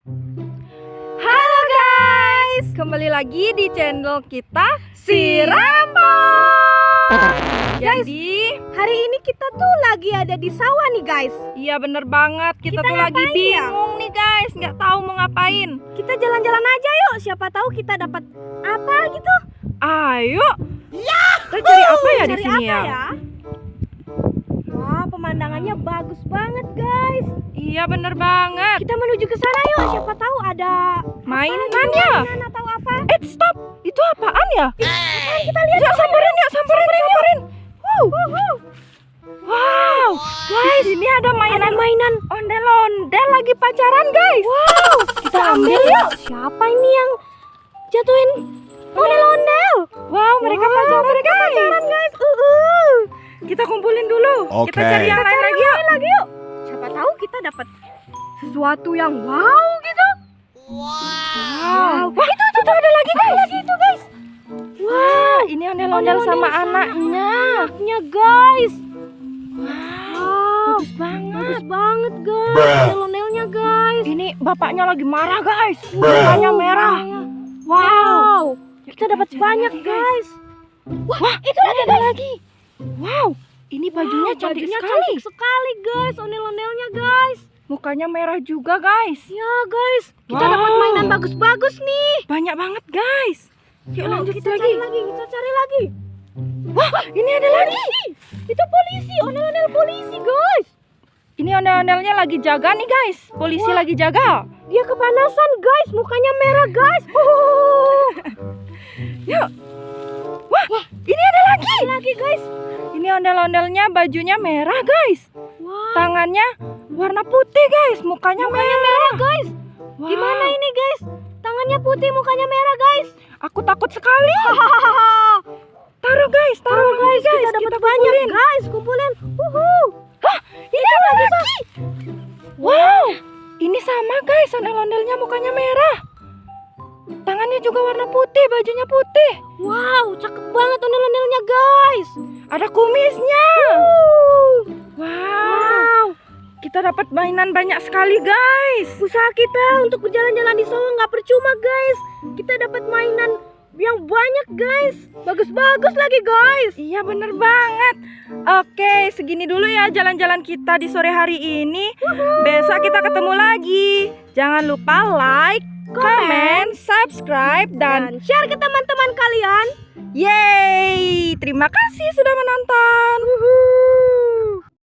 Halo guys, kembali lagi di channel kita si Rambo. Jadi hari ini kita tuh lagi ada di sawah nih guys. iya bener banget, kita tuh lagi ngapain ya? bingung nih guys, nggak tahu mau ngapain. Kita jalan-jalan aja yuk, siapa tahu kita dapat apa gitu. Ayo, kita cari apa ya di Cari sini apa ya? Wah, pemandangannya bagus banget guys. Iya bener banget. Kita menuju ke sana yuk, siapa tahu ada Mainan apa, ya? mainan atau apa. Stop, itu apaan ya? Kita lihat Yuk samperin, yuk samperin. Wow, guys, ini ada mainan ondel-ondel lagi pacaran guys. Wow, kita ambil yuk. Siapa ini yang jatuhin ondel-ondel? Wow, mereka pacaran guys. Kita kumpulin dulu. Oke. Kita cari yang lain lagi yuk. Yuk. Siapa tahu kita dapat sesuatu yang wow gitu. Wow. Wah, itu ada lagi guys. Wah, ini ondel-ondel sama anaknya. Anaknya guys. Wow, bagus banget. Bagus banget guys. Bruh. Ondel-ondelnya guys. Ini bapaknya lagi marah guys. Bruh. Mukanya merah. Wow. Kita dapat banyak guys. Wah, itu ada lagi. Wow, ini bajunya cantik Bajunya sekali. cantik sekali guys. Ondel-ondelnya guys. Mukanya merah juga guys. Ya guys, kita Wow. dapat mainan bagus-bagus nih. Banyak banget guys. Yuk lanjut kita lagi. cari lagi. Wah, ini ada lagi. Itu polisi, ondel-ondel polisi guys. Ini ondel-ondelnya lagi jaga nih guys. Polisi lagi jaga. Dia kepanasan guys, mukanya merah guys. Yuk. Wah, ini ada lagi. Guys. Ini ondel-ondelnya bajunya merah guys. Wah, Tangannya warna putih guys. Mukanya merah guys. Wow. Gimana ini guys? Tangannya putih, mukanya merah guys. Aku takut sekali. Taruh guys, Kita dapat banyak kumpulin. guys, kumpulin. Hah, ini ada lagi. Wow, ini sama guys. Ondel-ondelnya mukanya merah. Tangannya juga warna putih, bajunya putih. Wow, cakep banget ondel-ondelnya guys. Ada kumisnya. Wow. Kita dapat mainan banyak sekali guys. Usaha kita untuk berjalan-jalan di sawah nggak percuma guys. Kita dapat mainan yang banyak guys. Bagus-bagus lagi guys. Iya bener banget. Oke, segini dulu ya jalan-jalan kita di sore hari ini. Besok kita ketemu lagi. Jangan lupa like, comment, subscribe, dan Dan share ke teman-teman kalian. yeay. Terima kasih sudah menonton.